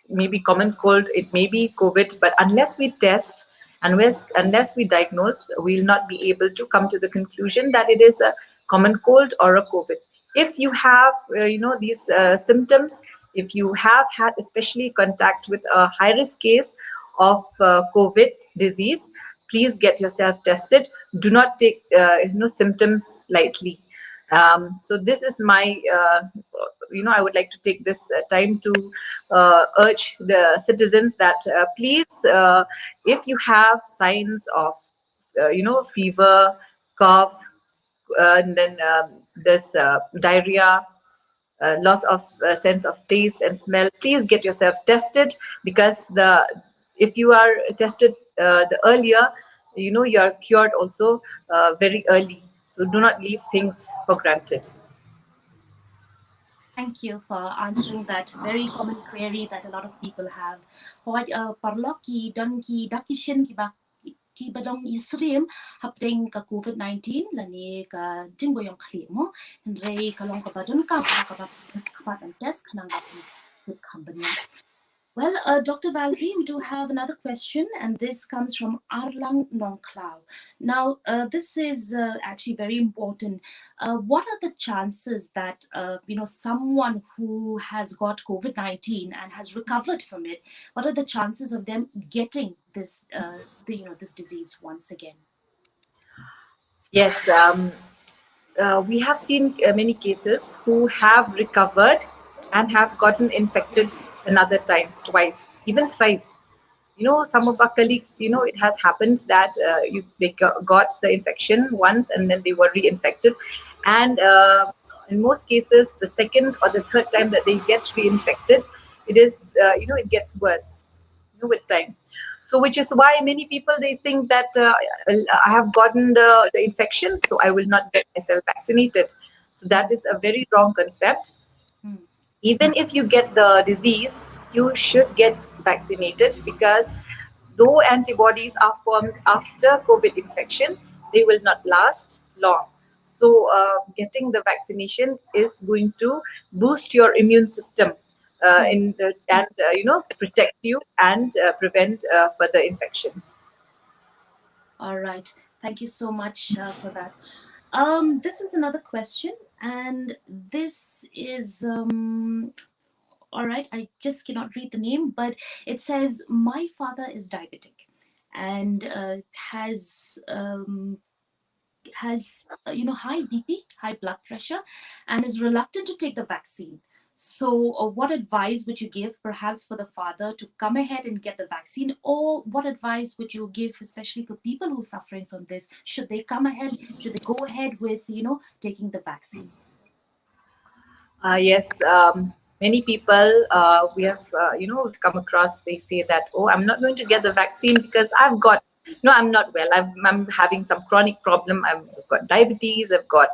Speaker 11: maybe common cold, it may be COVID, but unless we test, unless we diagnose, we'll not be able to come to the conclusion that it is a common cold or a COVID. If you have, these symptoms, if you have had especially contact with a high risk case of COVID disease, please get yourself tested. Do not take, symptoms lightly. So this is my, I would like to take this time to urge the citizens that please, if you have signs of, fever, cough, and then this diarrhea, loss of sense of taste and smell, please get yourself tested, because if you are tested the earlier, you're cured also very early. So do not leave things for granted.
Speaker 1: Thank you for answering that very common query that a lot of people have. What parloki donki dakishin ki badong Yisrim hapding ka COVID-19 lani ka jingbo yung klimo and re kalong ka badon ka kapat and test kanang company. Well, Dr. Valerie, we do have another question, and this comes from Arlang Nongklau. Now, this is actually very important. What are the chances that someone who has got COVID-19 and has recovered from it? What are the chances of them getting this, this disease once again?
Speaker 11: Yes, we have seen many cases who have recovered and have gotten infected another time, twice, even thrice. Some of our colleagues, it has happened that they got the infection once and then they were reinfected. And in most cases, the second or the third time that they get reinfected, it is, it gets worse, with time. So, which is why many people, they think that I have gotten the infection, so I will not get myself vaccinated. So that is a very wrong concept. Even if you get the disease, you should get vaccinated, because though antibodies are formed after COVID infection, they will not last long. So getting the vaccination is going to boost your immune system and protect you and prevent further infection.
Speaker 1: All right. Thank you so much for that. This is another question, and this is all right. I just cannot read the name, but it says my father is diabetic and has high BP, high blood pressure, and is reluctant to take the vaccine. So, what advice would you give, perhaps, for the father to come ahead and get the vaccine, or what advice would you give, especially for people who are suffering from this? Should they come ahead? Should they go ahead with, taking the vaccine?
Speaker 11: Yes, many people we have come across. They say that, oh, I'm not going to get the vaccine because I've got no, I'm not well. I'm having some chronic problem. I've got diabetes. I've got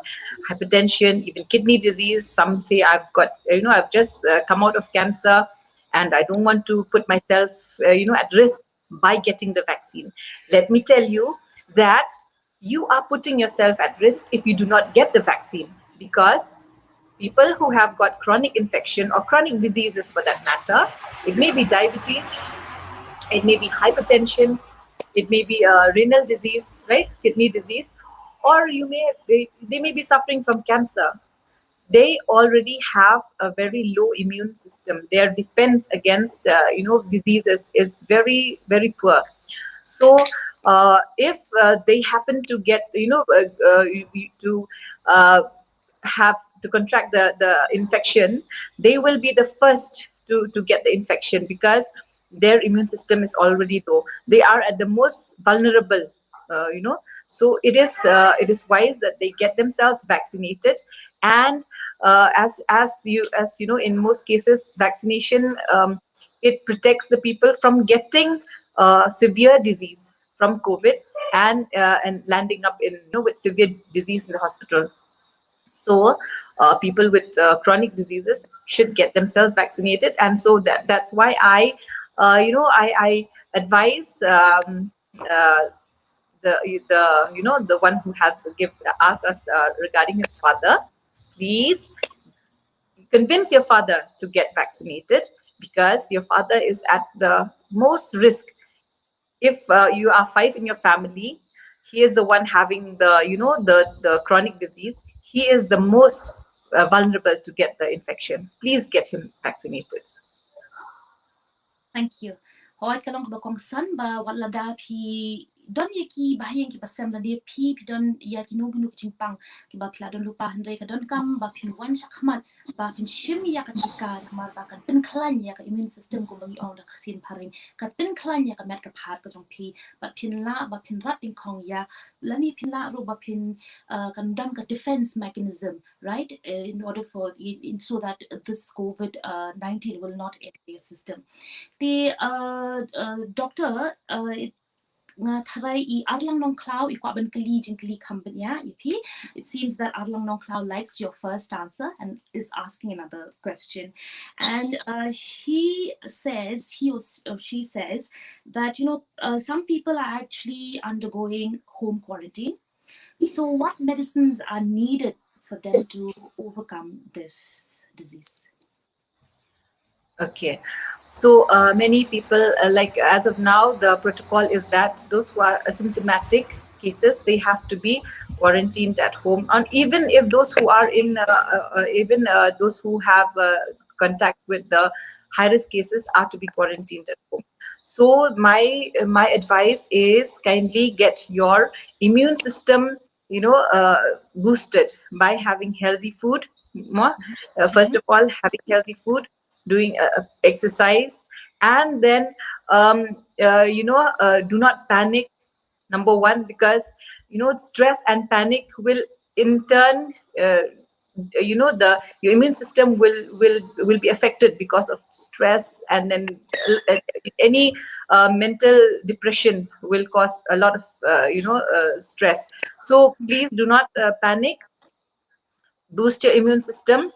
Speaker 11: hypertension, even kidney disease. Some say I've got I've just come out of cancer, and I don't want to put myself at risk by getting the vaccine. Let me tell you that you are putting yourself at risk if you do not get the vaccine, because people who have got chronic infection or chronic diseases for that matter, it may be diabetes, it may be hypertension, it may be a renal disease, right, kidney disease, or they may be suffering from cancer. They already have a very low immune system. Their defense against diseases is very, very poor. So if they happen to get to have to contract the infection, they will be the first to get the infection, because their immune system is already low. They are at the most vulnerable, so it is wise that they get themselves vaccinated. And as you know, in most cases, vaccination, it protects the people from getting severe disease from COVID, and landing up in with severe disease in the hospital. So people with chronic diseases should get themselves vaccinated, and so that's why I advise the one who has asked us regarding his father. Please convince your father to get vaccinated, because your father is at the most risk. If you are 5 in your family, he is the one having the chronic disease. He is the most vulnerable to get the infection. Please get him vaccinated.
Speaker 1: Thank you. Hoat kalong bakong san ba wala da pi don ye ki bahayang ki basem la dia pi don ya ki nugu nugu pang ki ba pla don lupa handre ka don kam ba pin wan shakman ba pin shim ya ka tika kamar ba kan pin klan ya ka immune system ko bangi ong da khin paring ka pin klan ya ka met ka phat ka jong pi ba pin rat in kong ya lani pin la ro ba pin kan don ka defense mechanism, right, in order for so that this COVID-19 will not enter your system. The doctor nga tharai I arlang nong cloud I kwa ban kali jin kali company ipi. It seems that arlang nong cloud likes your first answer and is asking another question, and he or she says that some people are actually undergoing home quarantine. So what medicines are needed for them to overcome this disease?
Speaker 11: Okay, so many people, like as of now, the protocol is that those who are asymptomatic cases, they have to be quarantined at home. And even if those who are those who have contact with the high risk cases are to be quarantined at home. So my advice is, kindly get your immune system boosted by having healthy food. First of all, having healthy food, doing exercise, and then do not panic, number one, because stress and panic will in turn your immune system will be affected because of stress, and then any mental depression will cause a lot of stress. So please do not panic. Boost your immune system.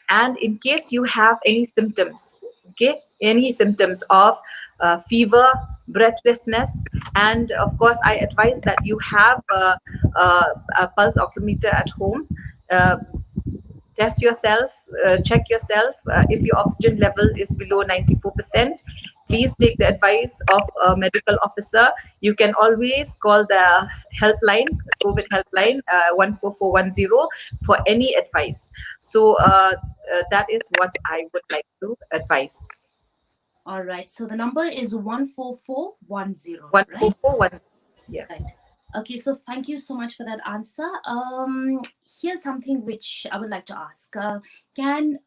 Speaker 11: And in case you have any symptoms, okay, any symptoms of fever, breathlessness, and of course I advise that you have a pulse oximeter at home. Test yourself, check yourself. If your oxygen level is below 94%, please take the advice of a medical officer. You can always call the helpline, COVID helpline, 14410 for any advice. So that is what I would like to advise.
Speaker 1: All right. So the number is 14410, right?
Speaker 11: 14410. Yes.
Speaker 1: Right. Okay, so thank you so much for that answer. Here's something which I would like to ask. Can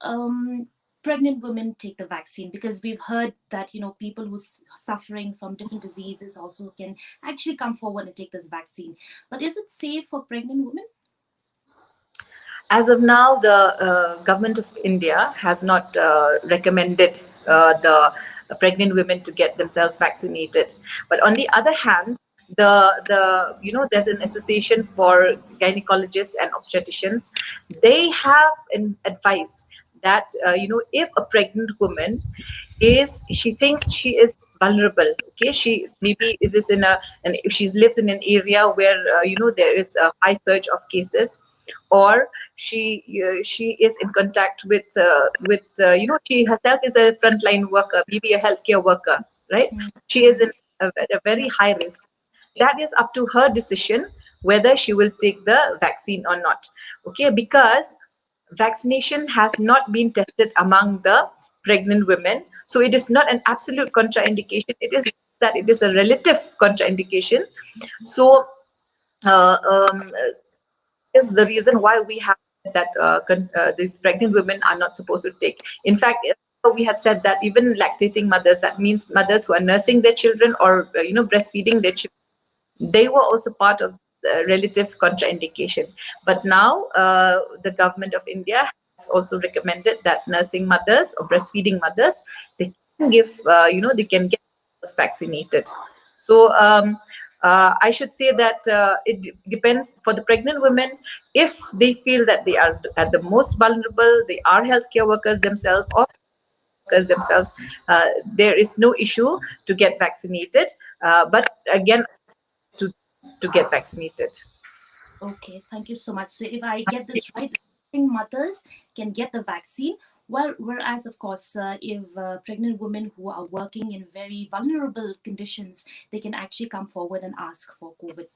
Speaker 1: pregnant women take the vaccine? Because we've heard that, people who's suffering from different diseases also can actually come forward and take this vaccine. But is it safe for pregnant women?
Speaker 11: As of now, the government of India has not recommended the pregnant women to get themselves vaccinated. But on the other hand, there's an association for gynecologists and obstetricians. They have advised that if a pregnant woman she thinks she is vulnerable, okay, she maybe it is in a and if she lives in an area where there is a high surge of cases, or she is in contact with she herself is a frontline worker, maybe a healthcare worker, right? She is in a very high risk. That is up to her decision whether she will take the vaccine or not. Okay, because vaccination has not been tested among the pregnant women, so it is not an absolute contraindication. It is that it is a relative contraindication. So uh, um, is the reason why we have that these pregnant women are not supposed to take. In fact, we had said that even lactating mothers, that means mothers who are nursing their children or breastfeeding their children, they were also part of the relative contraindication. But now the government of India has also recommended that nursing mothers or breastfeeding mothers, they can give, they can get vaccinated. So I should say that it depends for the pregnant women. If they feel that they are at the most vulnerable, they are healthcare workers themselves or workers themselves, there is no issue to get vaccinated. But again, to get vaccinated.
Speaker 1: Okay, thank you so much. So if I get this right, mothers can get the vaccine. Well, whereas of course, if pregnant women who are working in very vulnerable conditions, they can actually come forward and ask for COVID,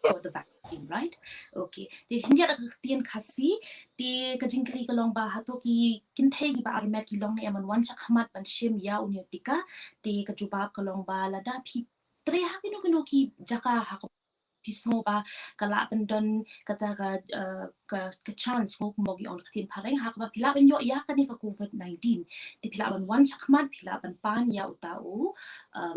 Speaker 1: for the vaccine, right? Okay. Di hindi ada katian kasi di kajingkali kalong ba hato ki kintay ba armet ki long ni aman wan sa khamat pan shim ya unyotika di kajubab kalong ba lada pi tre hakino kino ki jaka hako piso ba kalaban don kata ka chance ko mogi on katin pareng hak ba pilaban yo ya kani ka COVID-19 ti pilaban wan sakmat pilaban pan ya utau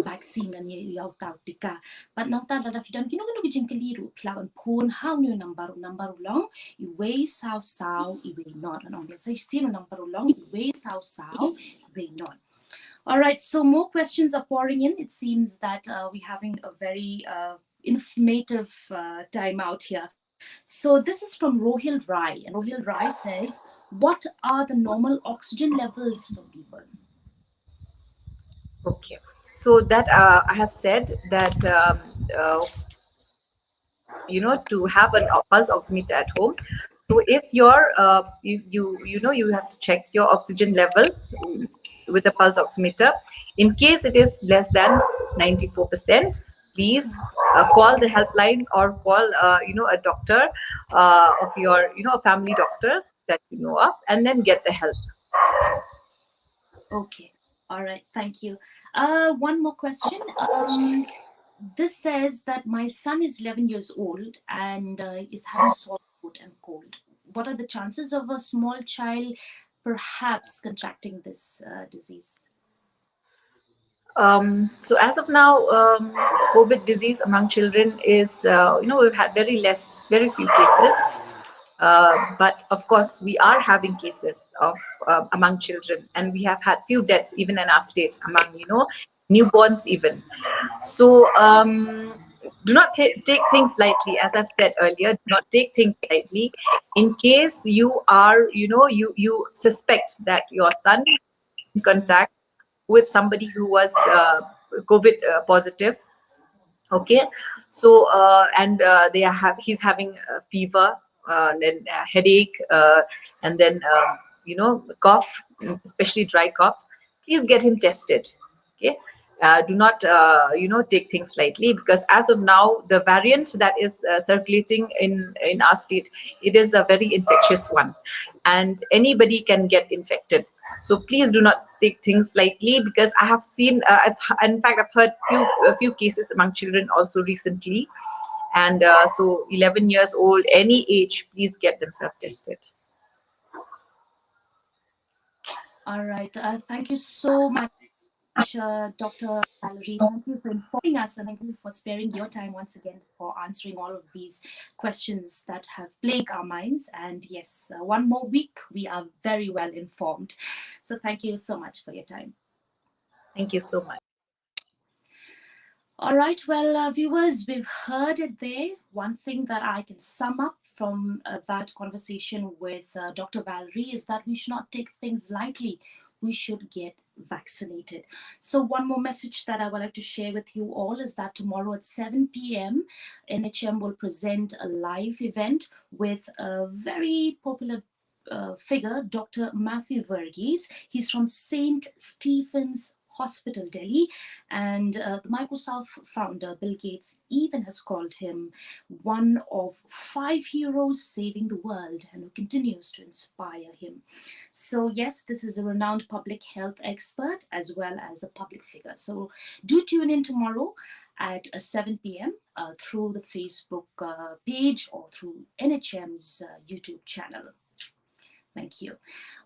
Speaker 1: vaccine ani ya utau tika but nang ta da fidan kinu kinu gijin kaliru pilaban pun how new number long I way sao I way not and on say sino number long I way sao I way not. All right, so more questions are pouring in. It seems that we're having a very informative time out here. So this is from Rohil Rai, and Rohil Rai says, "What are the normal oxygen levels for people?"
Speaker 11: Okay, so that I have said that to have an pulse oximeter at home. So if you have to check your oxygen level with the pulse oximeter. In case it is less than 94%, please call the helpline or call a doctor of your a family doctor that you know of, and then get the help.
Speaker 1: Okay, all right, thank you. One more question. This says that my son is 11 years old and is having sore throat and cold. What are the chances of a small child perhaps contracting this disease?
Speaker 11: So as of now, COVID disease among children is, we've had very few cases. But of course, we are having cases of among children, and we have had few deaths even in our state among newborns even. So do not take things lightly. As I've said earlier, do not take things lightly. In case you are, you suspect that your son is in contact with somebody who was COVID positive. Okay, so and he's having a fever, then a headache, and then cough, especially dry cough. Please get him tested. Okay, do not take things lightly, because as of now the variant that is circulating in our state, it is a very infectious one, and anybody can get infected. So please do not take things lightly, because I have seen in fact I've heard a few cases among children also recently, And so 11 years old, any age, please get themselves tested.
Speaker 1: All right. Thank you so much, Dr. Valerie. Thank you for informing us, and thank you for sparing your time once again for answering all of these questions that have plagued our minds. And yes, one more week, we are very well informed. So thank you so much for your time.
Speaker 11: Thank you so much.
Speaker 1: All right, well, viewers, we've heard it there. One thing that I can sum up from that conversation with Dr. Valerie is that we should not take things lightly. We should get vaccinated. So one more message that I would like to share with you all is that tomorrow at 7 p.m., NHM will present a live event with a very popular figure, Dr. Matthew Verghese. He's from St. Stephen's Hospital, Delhi, and the Microsoft founder, Bill Gates, even has called him one of 5 heroes saving the world, and who continues to inspire him. So yes, this is a renowned public health expert as well as a public figure. So do tune in tomorrow at 7 p.m. Through the Facebook page or through NHM's YouTube channel. Thank you.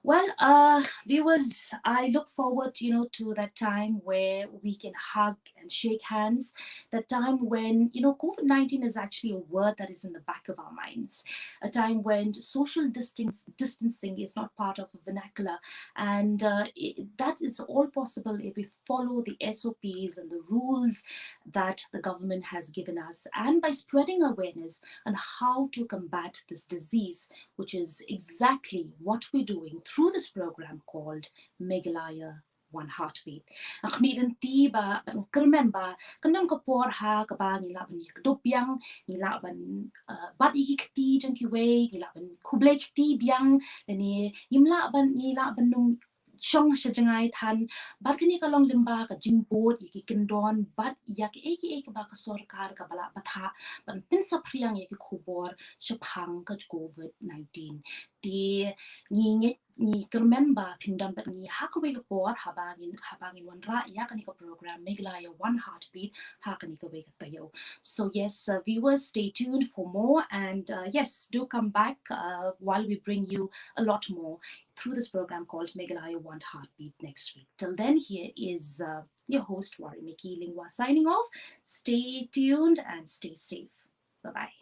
Speaker 1: Well, viewers, I look forward, to that time where we can hug and shake hands. That time when, COVID-19 is actually a word that is in the back of our minds. A time when social distancing is not part of a vernacular, and that is all possible if we follow the SOPs and the rules that the government has given us, and by spreading awareness on how to combat this disease, which is exactly what we're doing through this program called Meghalaya One Heartbeat. Ang kamilan ti ba, ang kermen ba, kandang kapor ha, kaba nilaban ni kadopyang, nilaban bat ikikti jang kiway, nilaban kublay kti biyang, ni nilaban nung Shong siya jangay tan, bat kani kalong limba ka jingbot, iki kindon, bat yak eki ba ka sorkar ka bala batha, ban pinsa priyang iki kubor, siya pang ka COVID-19. Di ni kermen ba pindam bat ni hakaway ka por habangin wan ra yak ni ka program Meghalaya One Heartbeat hakani ka way ka tayo. So yes, viewers, stay tuned for more, and yes, do come back while we bring you a lot more through this program called Meghalaya One Heartbeat next week. Till then, here is your host, Wariniki Lingwa, signing off. Stay tuned and stay safe. Bye-bye.